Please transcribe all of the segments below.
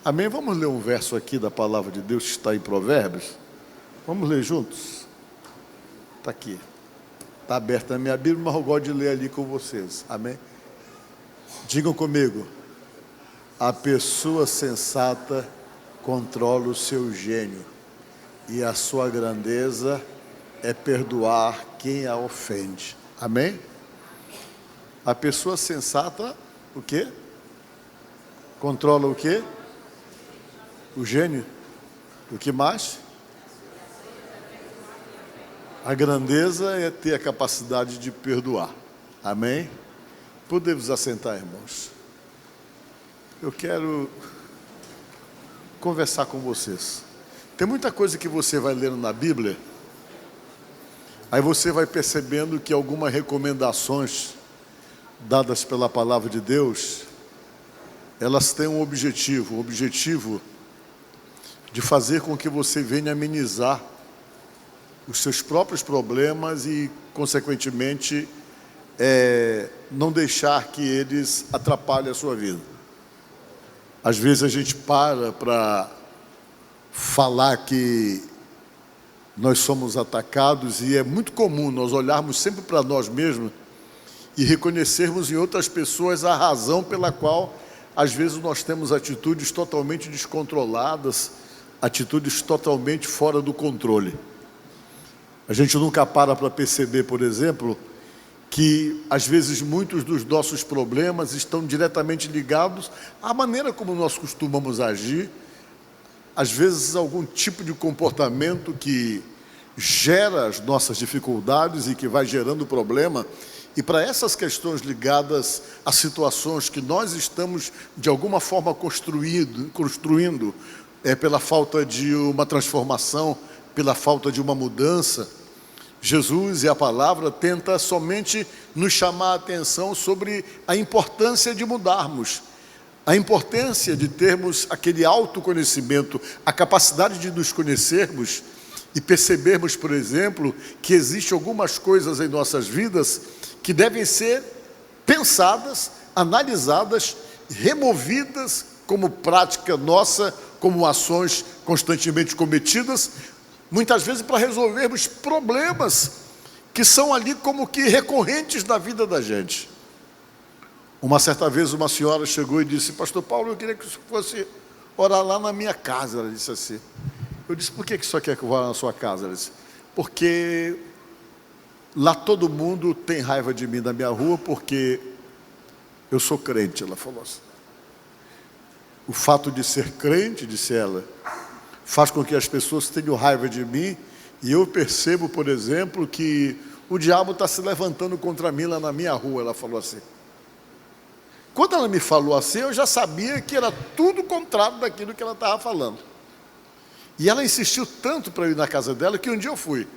Amém? Vamos ler um verso aqui da palavra de Deus que está em Provérbios. Vamos ler juntos? Está aqui. Está aberta a minha Bíblia, mas eu gosto de ler ali com vocês. Amém? Digam comigo. A pessoa sensata controla o seu gênio, e a sua grandeza é perdoar quem a ofende. Amém? A pessoa sensata, o quê? Controla o quê? O gênio. O que mais? A grandeza é ter a capacidade de perdoar. Amém? Podemos assentar, irmãos. Eu quero conversar com vocês. Tem muita coisa que você vai lendo na Bíblia, aí você vai percebendo que algumas recomendações dadas pela palavra de Deus, elas têm um objetivo, o objetivo de fazer com que você venha amenizar os seus próprios problemas e, consequentemente, não deixar que eles atrapalhem a sua vida. Às vezes a gente para falar que nós somos atacados, e é muito comum nós olharmos sempre para nós mesmos e reconhecermos em outras pessoas a razão pela qual, às vezes, nós temos atitudes totalmente descontroladas, atitudes totalmente fora do controle. A gente nunca para perceber, por exemplo, que às vezes muitos dos nossos problemas estão diretamente ligados à maneira como nós costumamos agir, às vezes algum tipo de comportamento que gera as nossas dificuldades e que vai gerando problema. E para essas questões ligadas a situações que nós estamos de alguma forma construindo pela falta de uma transformação, pela falta de uma mudança, Jesus e a palavra tenta somente nos chamar a atenção sobre a importância de mudarmos, a importância de termos aquele autoconhecimento, a capacidade de nos conhecermos e percebermos, por exemplo, que existem algumas coisas em nossas vidas que devem ser pensadas, analisadas, removidas como prática nossa, como ações constantemente cometidas, muitas vezes para resolvermos problemas que são ali como que recorrentes na vida da gente. Uma certa vez uma senhora chegou e disse: Pastor Paulo, eu queria que você fosse orar lá na minha casa. Ela disse assim. Eu disse: por que o senhor quer que eu vá na sua casa? Ela disse: porque lá todo mundo tem raiva de mim na minha rua porque eu sou crente. Ela falou assim. O fato de ser crente, disse ela, faz com que as pessoas tenham raiva de mim, e eu percebo, por exemplo, que o diabo está se levantando contra mim lá na minha rua. Ela falou assim. Quando ela me falou assim, eu já sabia que era tudo contrário daquilo que ela estava falando. E ela insistiu tanto para eu ir na casa dela, que um dia eu fui.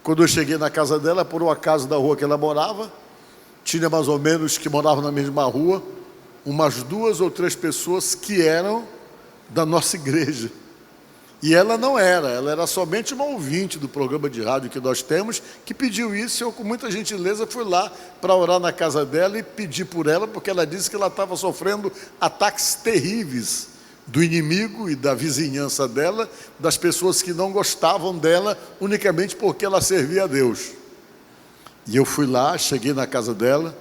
Quando eu cheguei na casa dela, por um acaso da rua que ela morava, tinha mais ou menos, que moravam na mesma rua, umas 2 ou 3 pessoas que eram da nossa igreja. E ela não era, ela era somente uma ouvinte do programa de rádio que nós temos, que pediu isso, e eu com muita gentileza fui lá para orar na casa dela e pedir por ela, porque ela disse que ela estava sofrendo ataques terríveis do inimigo e da vizinhança dela, das pessoas que não gostavam dela, unicamente porque ela servia a Deus. E eu fui lá, cheguei na casa dela,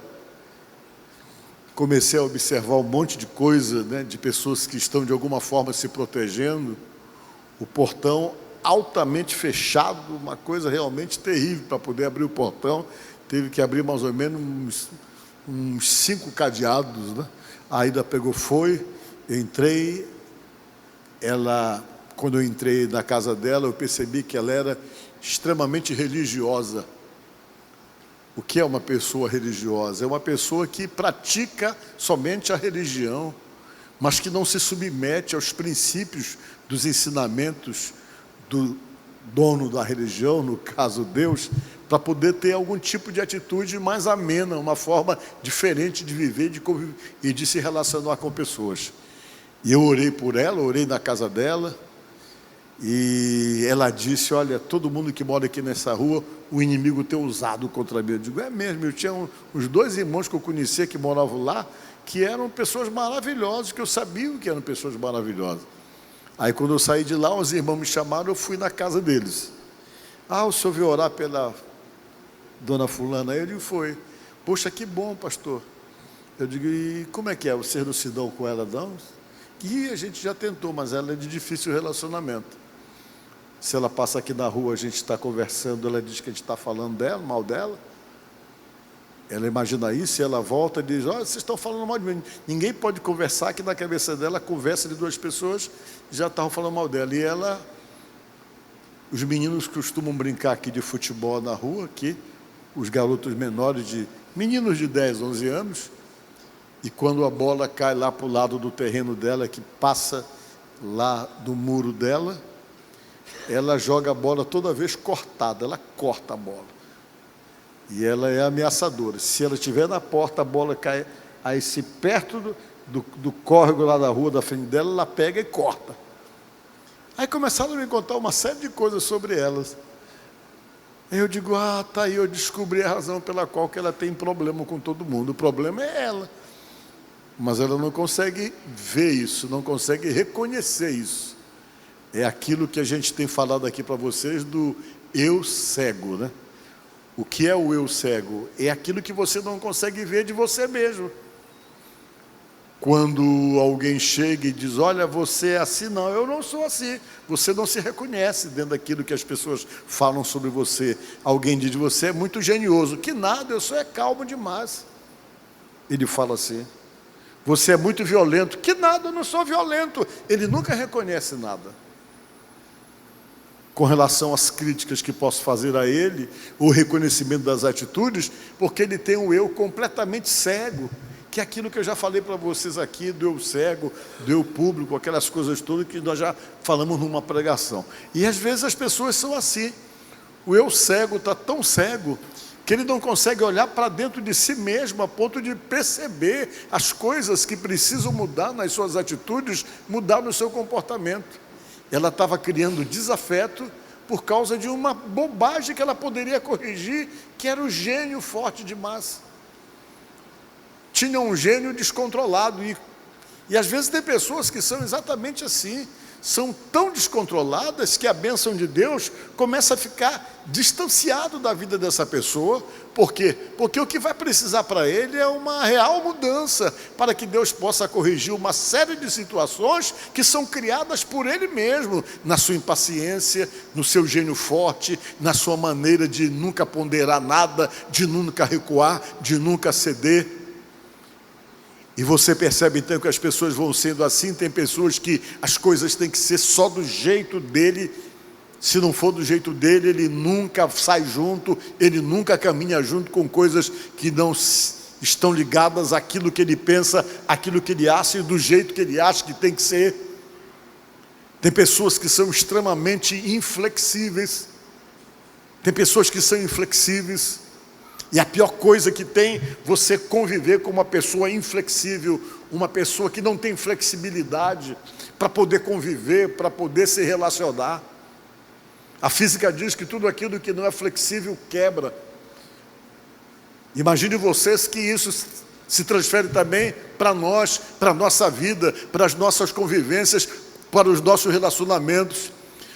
comecei a observar um monte de coisa, né, de pessoas que estão de alguma forma se protegendo, o portão altamente fechado, uma coisa realmente terrível. Para poder abrir o portão, teve que abrir mais ou menos uns 5 cadeados, né? A Aida pegou, eu entrei, quando eu entrei na casa dela, eu percebi que ela era extremamente religiosa. O que é uma pessoa religiosa? É uma pessoa que pratica somente a religião, mas que não se submete aos princípios dos ensinamentos do dono da religião, no caso Deus, para poder ter algum tipo de atitude mais amena, uma forma diferente de viver e de se relacionar com pessoas. E eu orei por ela, orei na casa dela, e ela disse: olha, todo mundo que mora aqui nessa rua, o inimigo tem usado contra mim. Eu digo: é mesmo? Eu tinha uns 2 irmãos que eu conhecia que moravam lá, que eram pessoas maravilhosas, que eu sabia que eram pessoas maravilhosas. Aí quando eu saí de lá, os irmãos me chamaram, eu fui na casa deles. O senhor veio orar pela dona fulana? Ele foi. Poxa, que bom, pastor. Eu digo, e como é que é? Vocês não se dão com ela, não? E a gente já tentou, mas ela é de difícil relacionamento. Se ela passa aqui na rua, a gente está conversando, ela diz que a gente está falando dela, mal dela. Ela imagina isso e ela volta e diz, olha, vocês estão falando mal de mim. Ninguém pode conversar, que na cabeça dela, a conversa de duas pessoas já estavam falando mal dela. E ela, os meninos costumam brincar aqui de futebol na rua, aqui, os garotos menores, meninos de 10, 11 anos, e quando a bola cai lá para o lado do terreno dela, que passa lá do muro dela, ela joga a bola toda vez cortada, ela corta a bola. E ela é ameaçadora. Se ela estiver na porta, a bola cai aí se perto do córrego lá da rua, da frente dela, ela pega e corta. Aí começaram a me contar uma série de coisas sobre elas. Aí eu digo, tá aí, eu descobri a razão pela qual que ela tem problema com todo mundo. O problema é ela. Mas ela não consegue ver isso, não consegue reconhecer isso. É aquilo que a gente tem falado aqui para vocês do eu cego, né? O que é o eu cego? É aquilo que você não consegue ver de você mesmo. Quando alguém chega e diz, olha, você é assim, não, eu não sou assim. Você não se reconhece dentro daquilo que as pessoas falam sobre você. Alguém diz, você é muito genioso. Que nada, eu sou calmo demais. Ele fala assim. Você é muito violento. Que nada, eu não sou violento. Ele nunca reconhece nada. Com relação às críticas que posso fazer a ele, o reconhecimento das atitudes, porque ele tem um eu completamente cego, que é aquilo que eu já falei para vocês aqui, do eu cego, do eu público, aquelas coisas todas que nós já falamos numa pregação. E às vezes as pessoas são assim. O eu cego está tão cego que ele não consegue olhar para dentro de si mesmo a ponto de perceber as coisas que precisam mudar nas suas atitudes, mudar no seu comportamento. Ela estava criando desafeto por causa de uma bobagem que ela poderia corrigir, que era o gênio forte demais. Tinha um gênio descontrolado. E às vezes tem pessoas que são exatamente assim. São tão descontroladas que a bênção de Deus começa a ficar distanciado da vida dessa pessoa. Por quê? Porque o que vai precisar para ele é uma real mudança, para que Deus possa corrigir uma série de situações que são criadas por ele mesmo, na sua impaciência, no seu gênio forte, na sua maneira de nunca ponderar nada, de nunca recuar, de nunca ceder. E você percebe então que as pessoas vão sendo assim. Tem pessoas que as coisas têm que ser só do jeito dele. Se não for do jeito dele, ele nunca sai junto, ele nunca caminha junto com coisas que não estão ligadas àquilo que ele pensa, àquilo que ele acha e do jeito que ele acha que tem que ser. Tem pessoas que são extremamente inflexíveis. Tem pessoas que são inflexíveis. E a pior coisa que tem, você conviver com uma pessoa inflexível, uma pessoa que não tem flexibilidade para poder conviver, para poder se relacionar. A física diz que tudo aquilo que não é flexível quebra. Imagine vocês que isso se transfere também para nós, para a nossa vida, para as nossas convivências, para os nossos relacionamentos.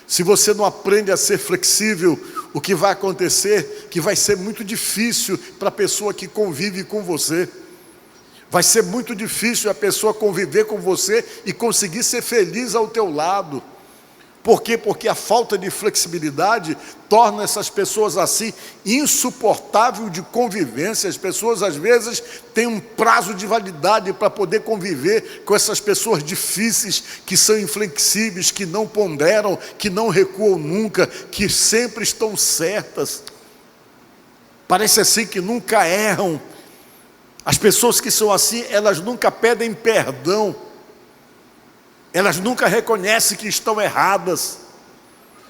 Se você não aprende a ser flexível, o que vai acontecer? Que vai ser muito difícil para a pessoa que convive com você. Vai ser muito difícil a pessoa conviver com você e conseguir ser feliz ao teu lado. Por quê? Porque a falta de flexibilidade torna essas pessoas assim insuportável de convivência. As pessoas às vezes têm um prazo de validade para poder conviver com essas pessoas difíceis, que são inflexíveis, que não ponderam, que não recuam nunca, que sempre estão certas. Parece assim que nunca erram. As pessoas que são assim, elas nunca pedem perdão. Elas nunca reconhecem que estão erradas.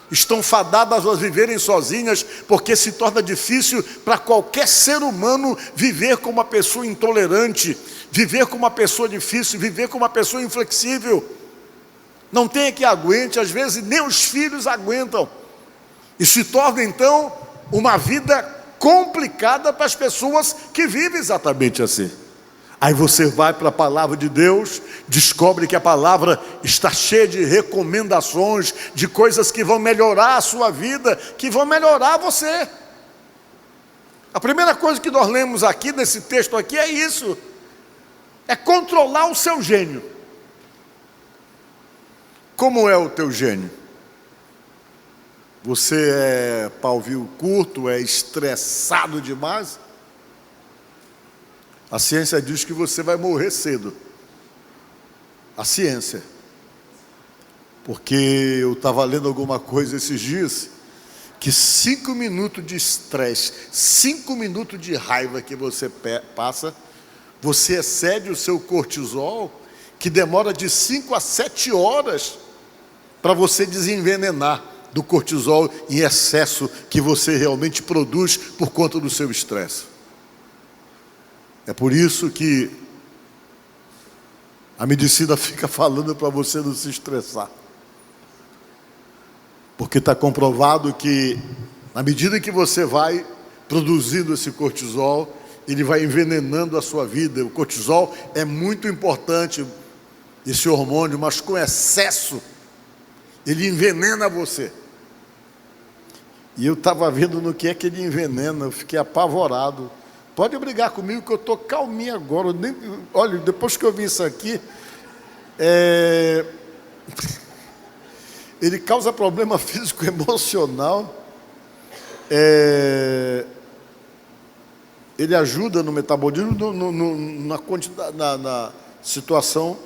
Estão fadadas a viverem sozinhas, porque se torna difícil para qualquer ser humano viver com uma pessoa intolerante, viver com uma pessoa difícil, viver com uma pessoa inflexível. Não tem que aguente, às vezes nem os filhos aguentam. E se torna então uma vida complicada para as pessoas que vivem exatamente assim. Aí você vai para a palavra de Deus, descobre que a palavra está cheia de recomendações, de coisas que vão melhorar a sua vida, que vão melhorar você. A primeira coisa que nós lemos aqui, nesse texto aqui, é isso. É controlar o seu gênio. Como é o teu gênio? Você é pavio curto, é estressado demais? A ciência diz que você vai morrer cedo. A ciência. Porque eu estava lendo alguma coisa esses dias, que 5 minutos de estresse, 5 minutos de raiva que você passa, você excede o seu cortisol, que demora de 5 a 7 horas para você desenvenenar do cortisol em excesso que você realmente produz por conta do seu estresse. É por isso que a medicina fica falando para você não se estressar. Porque está comprovado que, na medida que você vai produzindo esse cortisol, ele vai envenenando a sua vida. O cortisol é muito importante, esse hormônio, mas com excesso, ele envenena você. E eu estava vendo no que é que ele envenena, eu fiquei apavorado. Pode brigar comigo que eu estou calminho agora. Olha, depois que eu vi isso aqui, ele causa problema físico, emocional, ele ajuda no metabolismo na quantidade, na situação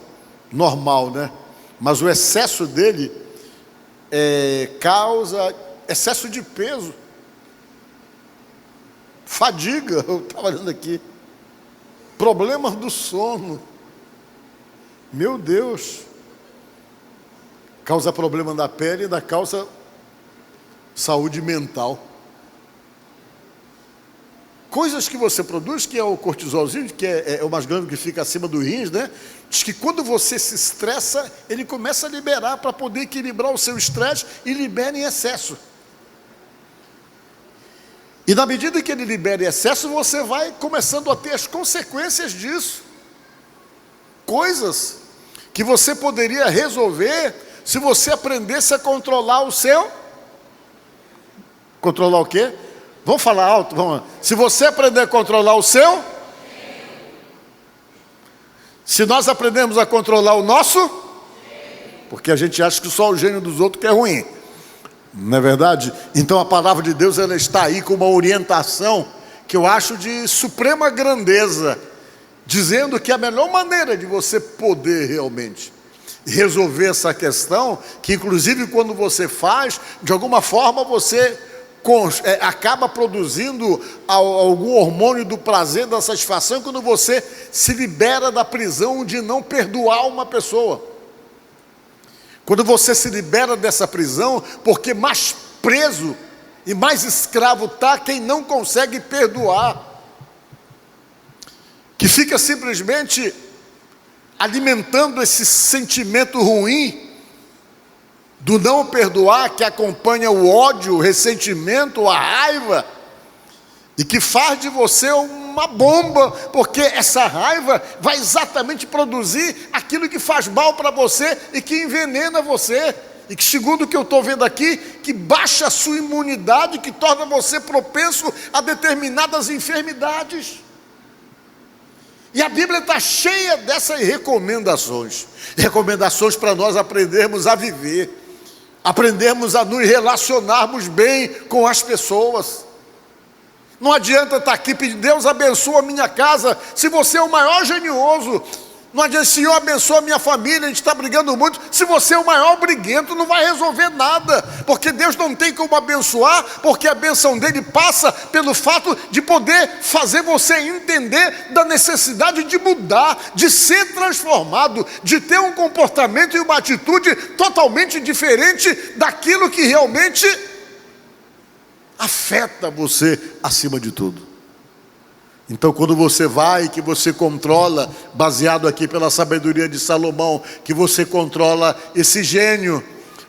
normal, né? Mas o excesso dele causa excesso de peso, fadiga, eu estava olhando aqui, problemas do sono, meu Deus, causa problema da pele e ainda causa saúde mental. Coisas que você produz, que é o cortisolzinho, que é o mais grande que fica acima do rins, né? Diz que quando você se estressa, ele começa a liberar para poder equilibrar o seu estresse e libera em excesso. E na medida que ele libera em excesso, você vai começando a ter as consequências disso. Coisas que você poderia resolver se você aprendesse a controlar o seu... Controlar o quê? Vamos falar alto, vamos lá. Se você aprender a controlar o seu... Se nós aprendermos a controlar o nosso... Porque a gente acha que só o gênio dos outros que é ruim. Não é verdade? Então a palavra de Deus, ela está aí com uma orientação que eu acho de suprema grandeza, dizendo que a melhor maneira de você poder realmente resolver essa questão, que inclusive quando você faz, de alguma forma você acaba produzindo algum hormônio do prazer, da satisfação, quando você se libera da prisão de não perdoar uma pessoa. Quando você se libera dessa prisão, porque mais preso e mais escravo está quem não consegue perdoar, que fica simplesmente alimentando esse sentimento ruim do não perdoar, que acompanha o ódio, o ressentimento, a raiva, e que faz de você uma bomba, porque essa raiva vai exatamente produzir aquilo que faz mal para você e que envenena você, e que, segundo o que eu estou vendo aqui, que baixa a sua imunidade, que torna você propenso a determinadas enfermidades. E a Bíblia está cheia dessas recomendações para nós aprendermos a viver, aprendermos a nos relacionarmos bem com as pessoas. Não adianta estar aqui pedindo, Deus abençoa a minha casa, se você é o maior genioso. Não adianta, Senhor abençoa a minha família, a gente está brigando muito, se você é o maior briguento, não vai resolver nada, porque Deus não tem como abençoar, porque a bênção dele passa pelo fato de poder fazer você entender da necessidade de mudar, de ser transformado, de ter um comportamento e uma atitude totalmente diferente daquilo que realmente afeta você acima de tudo. Então, quando você vai, que você controla, baseado aqui pela sabedoria de Salomão, que você controla esse gênio,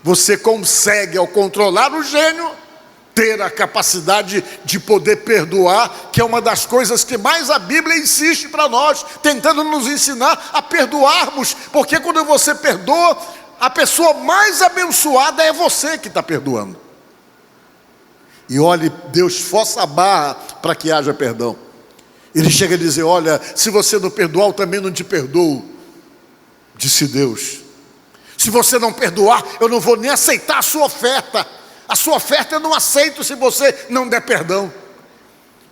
você consegue, ao controlar o gênio, ter a capacidade de poder perdoar, que é uma das coisas que mais a Bíblia insiste para nós, tentando nos ensinar a perdoarmos, porque quando você perdoa, a pessoa mais abençoada é você que está perdoando. E olhe, Deus força a barra para que haja perdão. Ele chega a dizer: olha, se você não perdoar, eu também não te perdoo, disse Deus. Se você não perdoar, eu não vou nem aceitar a sua oferta. A sua oferta eu não aceito se você não der perdão.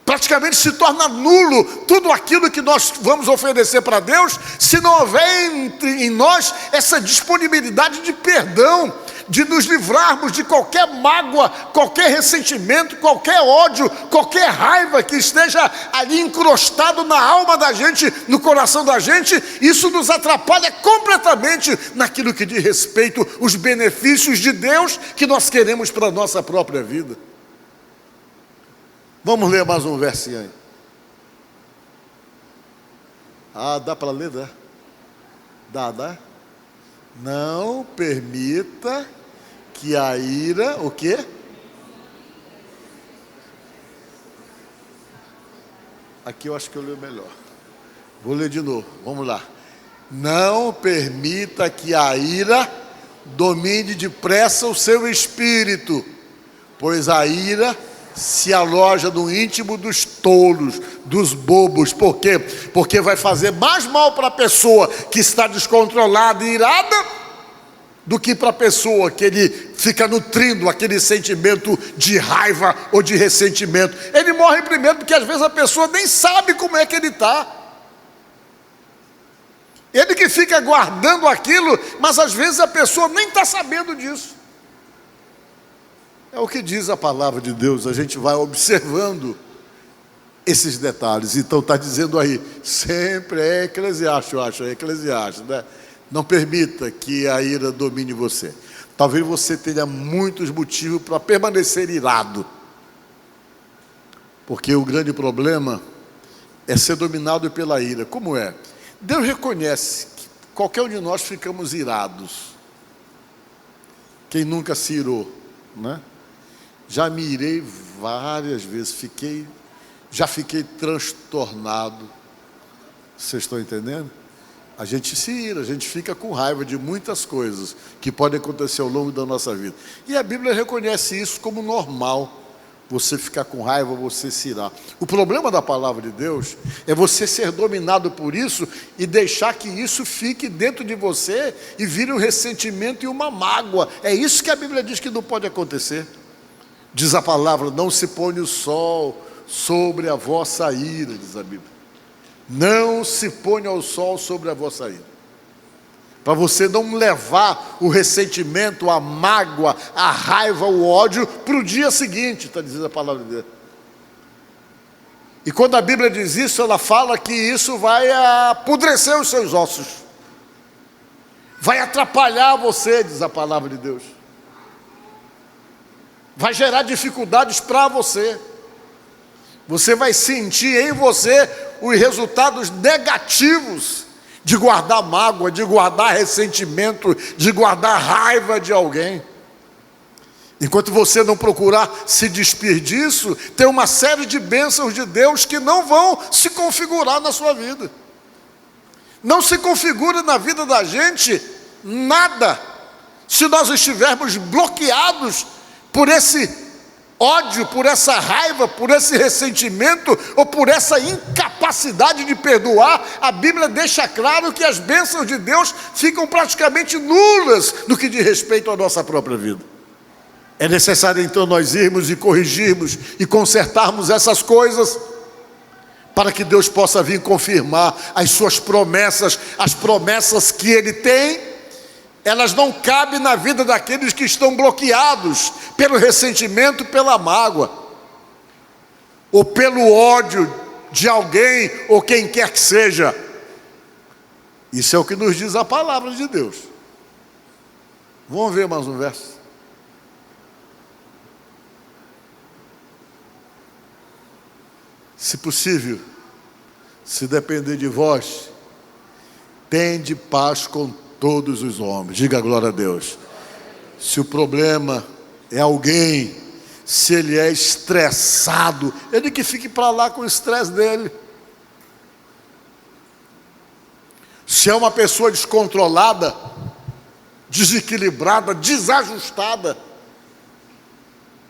Praticamente se torna nulo tudo aquilo que nós vamos oferecer para Deus, se não houver em nós essa disponibilidade de perdão, de nos livrarmos de qualquer mágoa, qualquer ressentimento, qualquer ódio, qualquer raiva que esteja ali encrostado na alma da gente, no coração da gente. Isso nos atrapalha completamente naquilo que diz respeito aos benefícios de Deus que nós queremos para a nossa própria vida. Vamos ler mais um versinho aí. Dá para ler, dá? Dá? Não permita que a ira, o quê? Aqui eu acho que eu leio melhor. Vou ler de novo, vamos lá. Não permita que a ira domine depressa o seu espírito, pois a ira se aloja no íntimo dos tolos, dos bobos. Por quê? Porque vai fazer mais mal para a pessoa que está descontrolada e irada do que para a pessoa que ele fica nutrindo aquele sentimento de raiva ou de ressentimento. Ele morre primeiro porque às vezes a pessoa nem sabe como é que ele está. Ele que fica guardando aquilo, mas às vezes a pessoa nem está sabendo disso. É o que diz a palavra de Deus, a gente vai observando esses detalhes. Então está dizendo aí, sempre é Eclesiastes, eu acho, é Eclesiastes, né? Não permita que a ira domine você. Talvez você tenha muitos motivos para permanecer irado, porque o grande problema é ser dominado pela ira. Como é? Deus reconhece que qualquer um de nós ficamos irados. Quem nunca se irou, né? Já me irei várias vezes, já fiquei transtornado. Vocês estão entendendo? A gente se ira, a gente fica com raiva de muitas coisas que podem acontecer ao longo da nossa vida. E a Bíblia reconhece isso como normal, você ficar com raiva, você se irar. O problema da palavra de Deus é você ser dominado por isso e deixar que isso fique dentro de você e vire um ressentimento e uma mágoa. É isso que a Bíblia diz que não pode acontecer. Diz a palavra: não se põe o sol sobre a vossa ira, diz a Bíblia. Não se ponha o sol sobre a vossa ira. Para você não levar o ressentimento, a mágoa, a raiva, o ódio para o dia seguinte, está dizendo a palavra de Deus. E quando a Bíblia diz isso, ela fala que isso vai apodrecer os seus ossos. Vai atrapalhar você, diz a palavra de Deus. Vai gerar dificuldades para você. Você vai sentir em você os resultados negativos de guardar mágoa, de guardar ressentimento, de guardar raiva de alguém. Enquanto você não procurar se despir disso, tem uma série de bênçãos de Deus que não vão se configurar na sua vida. Não se configura na vida da gente nada se nós estivermos bloqueados por esse ódio, por essa raiva, por esse ressentimento ou por essa incapacidade de perdoar. A Bíblia deixa claro que as bênçãos de Deus ficam praticamente nulas no que diz respeito à nossa própria vida. É necessário então nós irmos e corrigirmos e consertarmos essas coisas para que Deus possa vir confirmar as suas promessas, as promessas que Ele tem. Elas não cabem na vida daqueles que estão bloqueados pelo ressentimento, pela mágoa, ou pelo ódio de alguém, ou quem quer que seja. Isso é o que nos diz a palavra de Deus. Vamos ver mais um verso. Se possível, se depender de vós, tende paz com todos os homens. Diga glória a Deus. Se o problema é alguém, Se ele é estressado, ele que fique para lá com o estresse dele. Se é uma pessoa descontrolada, desequilibrada, desajustada,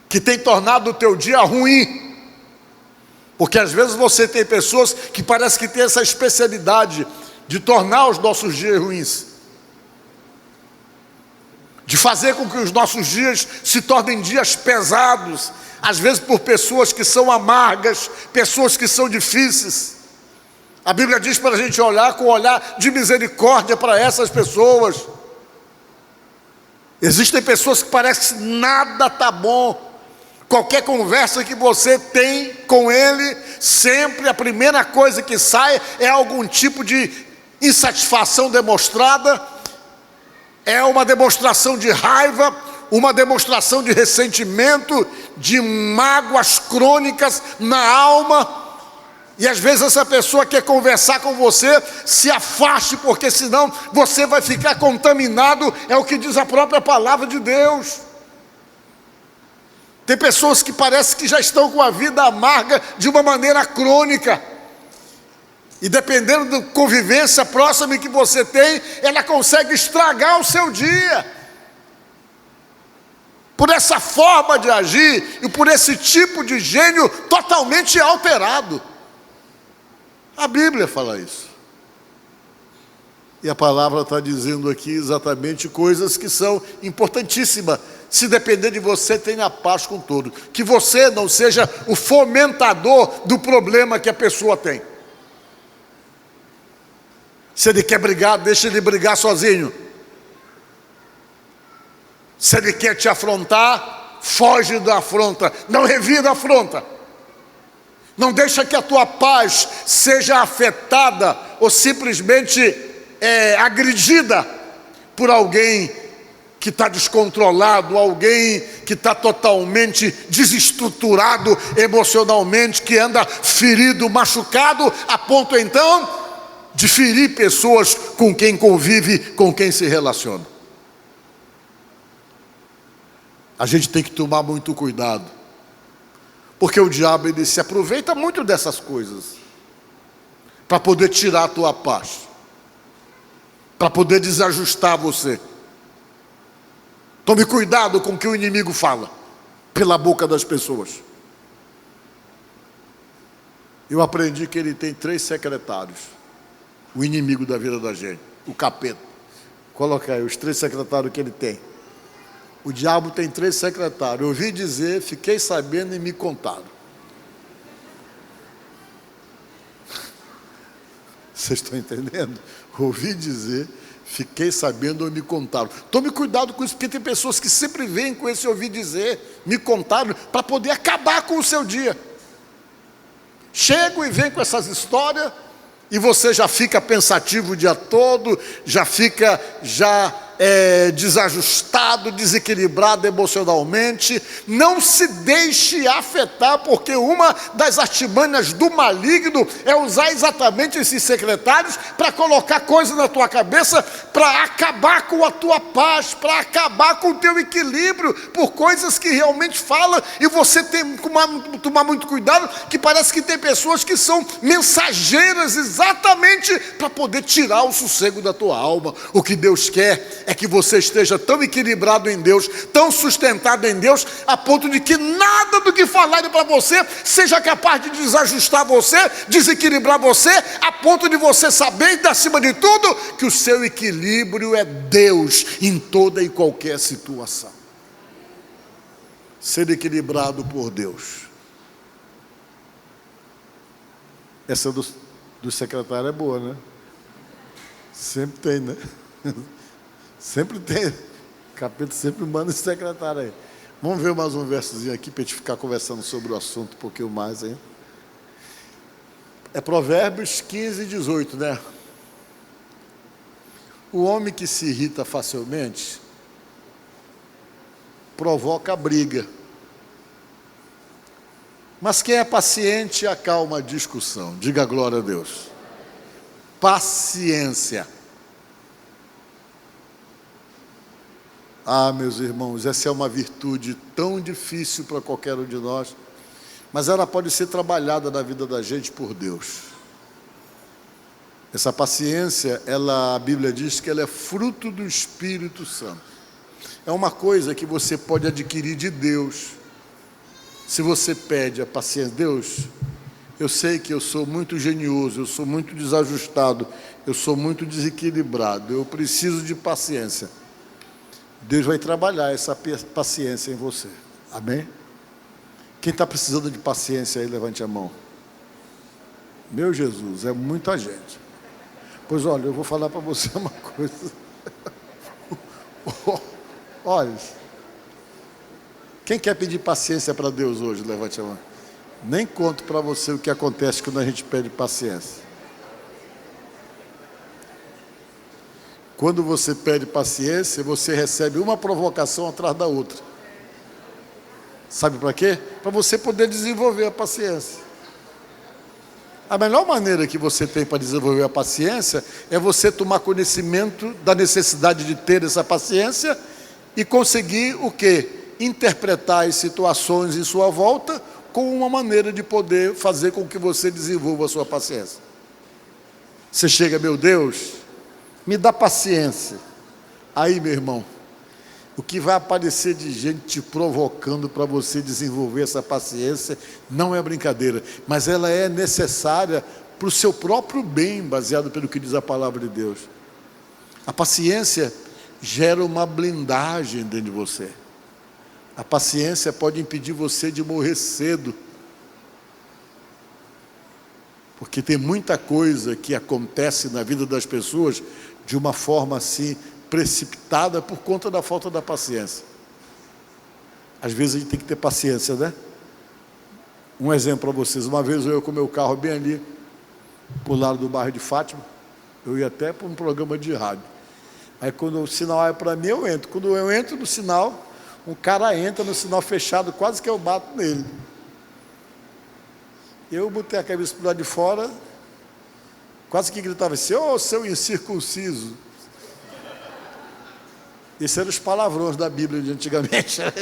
que tem tornado o teu dia ruim, porque às vezes você tem pessoas que parece que tem essa especialidade de tornar os nossos dias ruins, de fazer com que os nossos dias se tornem dias pesados, às vezes por pessoas que são amargas, pessoas que são difíceis. A Bíblia diz para a gente olhar com um olhar de misericórdia para essas pessoas. Existem pessoas que parece que nada está bom. Qualquer conversa que você tem com ele, sempre a primeira coisa que sai é algum tipo de insatisfação demonstrada, é uma demonstração de raiva, uma demonstração de ressentimento, de mágoas crônicas na alma. E às vezes essa pessoa quer conversar com você, se afaste, porque senão você vai ficar contaminado, é o que diz a própria palavra de Deus. Tem pessoas que parece que já estão com a vida amarga de uma maneira crônica. E dependendo da convivência próxima que você tem, ela consegue estragar o seu dia. Por essa forma de agir e por esse tipo de gênio totalmente alterado. A Bíblia fala isso. E a palavra está dizendo aqui exatamente coisas que são importantíssimas. Se depender de você, tenha paz com tudo. Que você não seja o fomentador do problema que a pessoa tem. Se ele quer brigar, deixa ele brigar sozinho. Se ele quer te afrontar, foge da afronta. Não revira a afronta. Não deixa que a tua paz seja afetada ou simplesmente agredida por alguém que está descontrolado, alguém que está totalmente desestruturado emocionalmente, que anda ferido, machucado, a ponto então de ferir pessoas com quem convive, com quem se relaciona. A gente tem que tomar muito cuidado. Porque o diabo, ele se aproveita muito dessas coisas para poder tirar a tua paz, para poder desajustar você. Tome cuidado com o que o inimigo fala pela boca das pessoas. Eu aprendi que ele tem 3 secretários, o inimigo da vida da gente, o capeta. Coloca aí os 3 secretários que ele tem. O diabo tem 3 secretários. Eu ouvi dizer, fiquei sabendo e me contaram. Vocês estão entendendo? Ouvi dizer, fiquei sabendo ou me contaram. Tome cuidado com isso, porque tem pessoas que sempre vêm com esse ouvir dizer, me contaram, para poder acabar com o seu dia. Chegam e vêm com essas histórias, e você já fica pensativo o dia todo, já fica desajustado, desequilibrado emocionalmente. Não se deixe afetar, porque uma das artimanhas do maligno é usar exatamente esses secretários para colocar coisas na tua cabeça, para acabar com a tua paz, para acabar com o teu equilíbrio, por coisas que realmente falam, e você tem que tomar muito cuidado, que parece que tem pessoas que são mensageiras exatamente para poder tirar o sossego da tua alma. O que Deus quer é que você esteja tão equilibrado em Deus, tão sustentado em Deus, a ponto de que nada do que falarem para você seja capaz de desajustar você, desequilibrar você, a ponto de você saber, acima de tudo, que o seu equilíbrio é Deus em toda e qualquer situação. Ser equilibrado por Deus. Essa do secretário é boa, né? Sempre tem, né? Sempre tem. O capeta sempre manda esse secretário aí. Vamos ver mais um versozinho aqui para a gente ficar conversando sobre o assunto um pouquinho mais, hein? É Provérbios 15, 18, né? O homem que se irrita facilmente provoca briga. Mas quem é paciente acalma a discussão. Diga glória a Deus. Paciência. Ah, meus irmãos, essa é uma virtude tão difícil para qualquer um de nós, mas ela pode ser trabalhada na vida da gente por Deus. Essa paciência, a Bíblia diz que ela é fruto do Espírito Santo. É uma coisa que você pode adquirir de Deus. Se você pede a paciência, Deus, eu sei que eu sou muito genioso, eu sou muito desajustado, eu sou muito desequilibrado, eu preciso de paciência. Deus vai trabalhar essa paciência em você. Amém? Quem está precisando de paciência aí, levante a mão. Meu Jesus, é muita gente. Pois olha, eu vou falar para você uma coisa. Olha, quem quer pedir paciência para Deus hoje, levante a mão. Nem conto para você o que acontece quando a gente pede paciência. Quando você pede paciência, você recebe uma provocação atrás da outra. Sabe para quê? Para você poder desenvolver a paciência. A melhor maneira que você tem para desenvolver a paciência é você tomar conhecimento da necessidade de ter essa paciência e conseguir o quê? Interpretar as situações em sua volta com uma maneira de poder fazer com que você desenvolva a sua paciência. Você chega, meu Deus, me dá paciência. Aí, meu irmão, o que vai aparecer de gente te provocando para você desenvolver essa paciência não é brincadeira, mas ela é necessária para o seu próprio bem, baseado pelo que diz a palavra de Deus. A paciência gera uma blindagem dentro de você. A paciência pode impedir você de morrer cedo, porque tem muita coisa que acontece na vida das pessoas de uma forma assim, precipitada por conta da falta da paciência. Às vezes a gente tem que ter paciência, né? Um exemplo para vocês. Uma vez eu ia com o meu carro bem ali, por lado do bairro de Fátima, eu ia até para um programa de rádio. Aí quando o sinal é para mim, eu entro. Quando eu entro no sinal, um cara entra no sinal fechado, quase que eu bato nele. Eu botei a cabeça para o lado de fora, quase que gritava assim: ô, seu incircunciso. Esses eram os palavrões da Bíblia de antigamente, era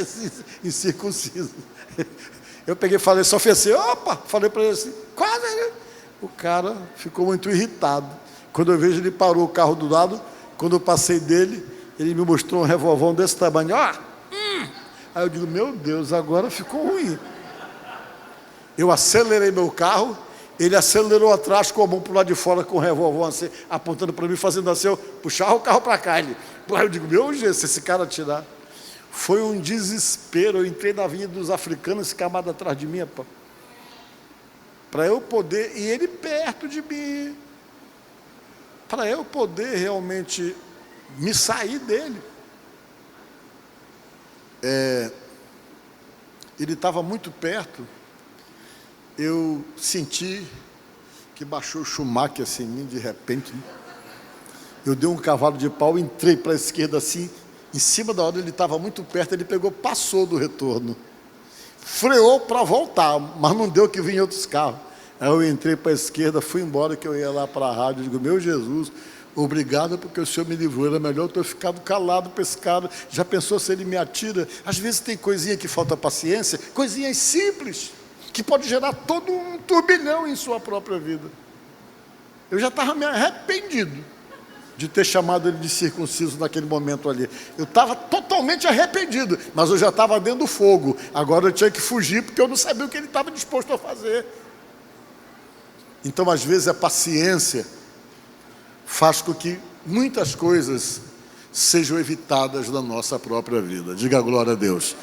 incircunciso. Eu peguei e falei, só fiz assim, opa, falei para ele assim, quase. O cara ficou muito irritado. Quando eu vejo, ele parou o carro do lado, quando eu passei dele, ele me mostrou um revolvão desse tamanho, ó. Aí eu digo, meu Deus, agora ficou ruim. Eu acelerei meu carro, ele acelerou atrás com a mão para o lado de fora, com o revolvão assim, apontando para mim, fazendo assim, eu puxava o carro para cá. Aí eu digo, meu Deus, se esse cara atirar. Foi um desespero, eu entrei na Avenida dos Africanos, esse camada atrás de mim, para eu poder, e ele perto de mim, para eu poder realmente me sair dele. Ele estava muito perto, eu senti que baixou o Schumacher assim em mim de repente. Eu dei um cavalo de pau, entrei para a esquerda assim, em cima da hora ele estava muito perto, ele pegou, passou do retorno, freou para voltar, mas não deu que vinha outros carros. Aí eu entrei para a esquerda, fui embora, que eu ia lá para a rádio, digo, meu Jesus, obrigado porque o Senhor me livrou, era melhor eu ter ficado calado para esse cara. Já pensou se ele me atira? Às vezes tem coisinha que falta paciência, coisinhas simples, que pode gerar todo um turbilhão em sua própria vida. Eu já estava me arrependido de ter chamado ele de circunciso naquele momento ali. Eu estava totalmente arrependido, mas eu já estava dentro do fogo. Agora eu tinha que fugir, porque eu não sabia o que ele estava disposto a fazer. Então, às vezes, a paciência faz com que muitas coisas sejam evitadas na nossa própria vida. Diga glória a Deus.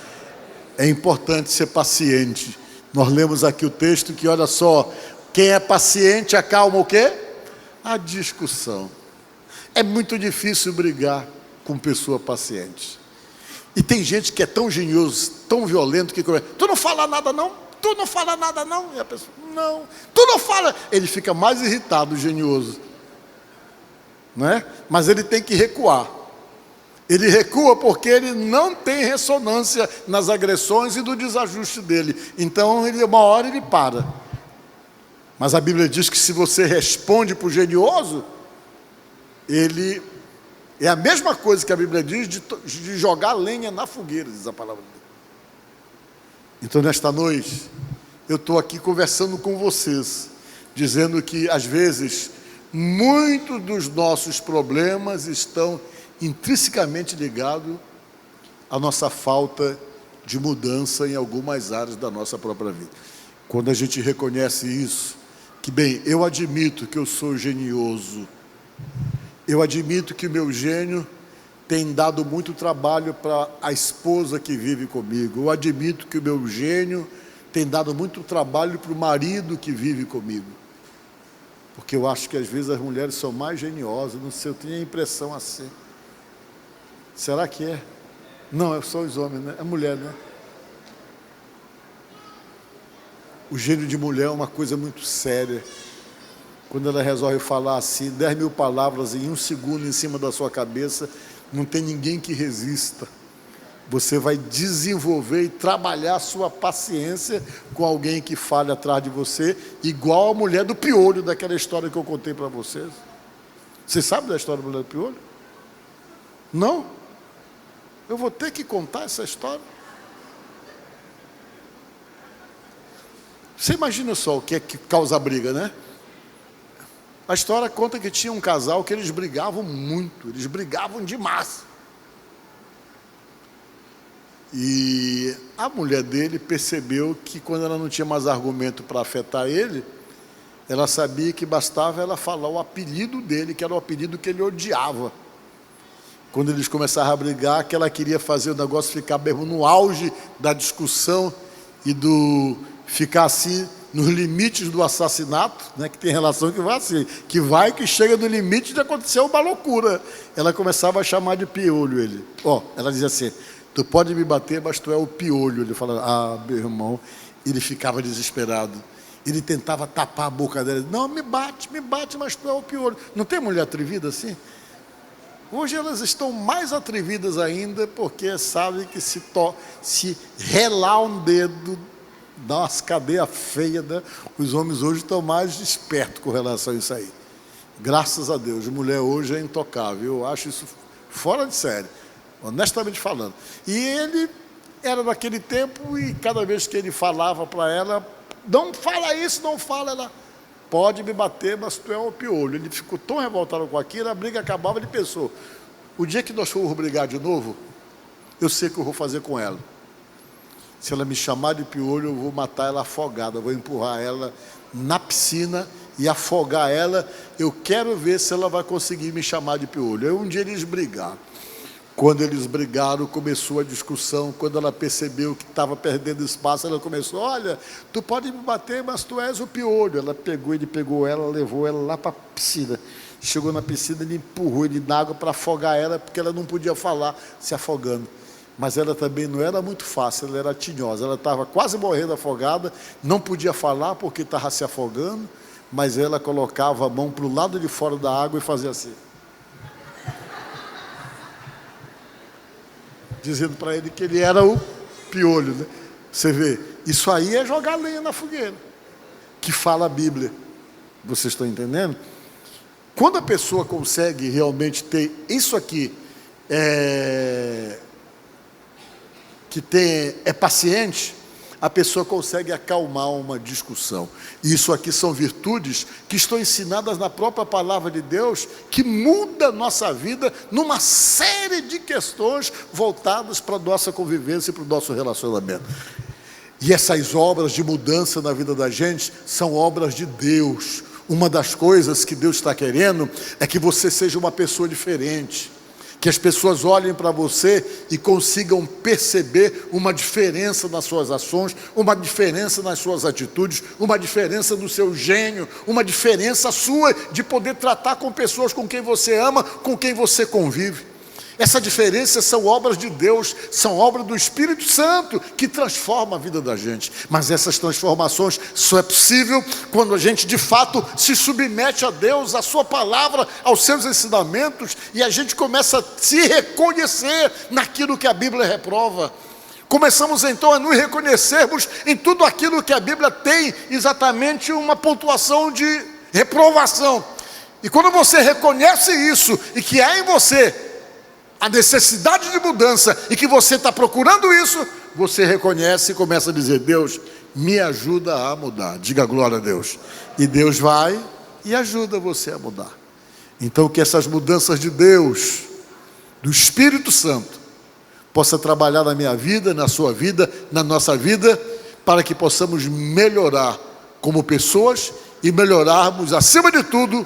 É importante ser paciente. Nós lemos aqui o texto que, olha só, quem é paciente acalma o quê? A discussão. É muito difícil brigar com pessoa paciente. E tem gente que é tão genioso, tão violento, que começa, tu não fala nada não? Tu não fala nada não? E a pessoa, não. Tu não fala. Ele fica mais irritado, genioso. Não é? Mas ele tem que recuar. Ele recua porque ele não tem ressonância nas agressões e do desajuste dele. Então, uma hora ele para. Mas a Bíblia diz que se você responde para o genioso, ele É a mesma coisa que a Bíblia diz de jogar lenha na fogueira, diz a palavra de Deus. Então, nesta noite, eu estou aqui conversando com vocês, dizendo que, às vezes, muitos dos nossos problemas estão intrinsecamente ligados à nossa falta de mudança em algumas áreas da nossa própria vida. Quando a gente reconhece isso, que bem, eu admito que eu sou genioso, eu admito que o meu gênio tem dado muito trabalho para a esposa que vive comigo, eu admito que o meu gênio tem dado muito trabalho para o marido que vive comigo, porque eu acho que às vezes as mulheres são mais geniosas, não sei, eu tenho a impressão assim. Será que é? Não, são os homens, né? É mulher, né? O gênio de mulher é uma coisa muito séria. Quando ela resolve falar assim, 10 mil palavras em 1 segundo em cima da sua cabeça, não tem ninguém que resista. Você vai desenvolver e trabalhar a sua paciência com alguém que fale atrás de você, igual a mulher do piolho, daquela história que eu contei para vocês. Você sabe da história da mulher do piolho? Não? Eu vou ter que contar essa história. Você imagina só o que é que causa briga, né? A história conta que tinha um casal que eles brigavam muito, eles brigavam demais. E a mulher dele percebeu que quando ela não tinha mais argumento para afetar ele, ela sabia que bastava ela falar o apelido dele, que era o apelido que ele odiava. Quando eles começaram a brigar, que ela queria fazer o negócio ficar mesmo no auge da discussão e do ficar assim nos limites do assassinato, né, que tem relação que vai assim, que chega no limite de acontecer uma loucura. Ela começava a chamar de piolho ele. Ela dizia assim, tu pode me bater, mas tu é o piolho. Ele falava, meu irmão, ele ficava desesperado. Ele tentava tapar a boca dela. Não, me bate, mas tu é o piolho. Não tem mulher atrevida assim? Hoje elas estão mais atrevidas ainda, porque sabem que se relar um dedo, dá umas cadeias feias, né? Os homens hoje estão mais espertos com relação a isso aí. Graças a Deus, mulher hoje é intocável. Eu acho isso fora de série, honestamente falando. E ele era daquele tempo, e cada vez que ele falava para ela, não fala isso, não fala, ela pode me bater, mas tu é o piolho. Ele ficou tão revoltado com aquilo, a briga acabava, ele pensou, o dia que nós formos brigar de novo, eu sei o que eu vou fazer com ela. Se ela me chamar de piolho, eu vou matar ela afogada, eu vou empurrar ela na piscina e afogar ela. Eu quero ver se ela vai conseguir me chamar de piolho. Aí um dia eles brigaram. Quando eles brigaram, começou a discussão. Quando ela percebeu que estava perdendo espaço, ela começou, olha, tu pode me bater, mas tu és o piolho. Ele pegou ela, levou ela lá para a piscina. Chegou na piscina, ele empurrou ele na água para afogar ela, porque ela não podia falar, se afogando. Mas ela também não era muito fácil, ela era tinhosa, ela estava quase morrendo afogada, não podia falar porque estava se afogando, mas ela colocava a mão para o lado de fora da água e fazia assim, dizendo para ele que ele era o piolho, né? Você vê, isso aí é jogar lenha na fogueira, que fala a Bíblia. Vocês estão entendendo? Quando a pessoa consegue realmente ter isso aqui, é paciente, a pessoa consegue acalmar uma discussão. Isso aqui são virtudes que estão ensinadas na própria palavra de Deus, que muda a nossa vida numa série de questões voltadas para a nossa convivência e para o nosso relacionamento. E essas obras de mudança na vida da gente são obras de Deus. Uma das coisas que Deus está querendo é que você seja uma pessoa diferente, que as pessoas olhem para você e consigam perceber uma diferença nas suas ações, uma diferença nas suas atitudes, uma diferença no seu gênio, uma diferença sua de poder tratar com pessoas com quem você ama, com quem você convive. Essa diferença são obras de Deus, são obras do Espírito Santo que transforma a vida da gente. Mas essas transformações só é possível quando a gente de fato se submete a Deus, à sua palavra, aos seus ensinamentos, e a gente começa a se reconhecer naquilo que a Bíblia reprova. Começamos então a nos reconhecermos em tudo aquilo que a Bíblia tem exatamente uma pontuação de reprovação. E quando você reconhece isso e que há em você a necessidade de mudança e que você está procurando isso, você reconhece e começa a dizer: Deus, me ajuda a mudar. Diga glória a Deus. E Deus vai e ajuda você a mudar. Então que essas mudanças de Deus, do Espírito Santo, possa trabalhar na minha vida, na sua vida, na nossa vida, para que possamos melhorar como pessoas e melhorarmos, acima de tudo,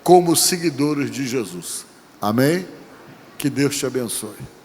como seguidores de Jesus. Amém? Que Deus te abençoe.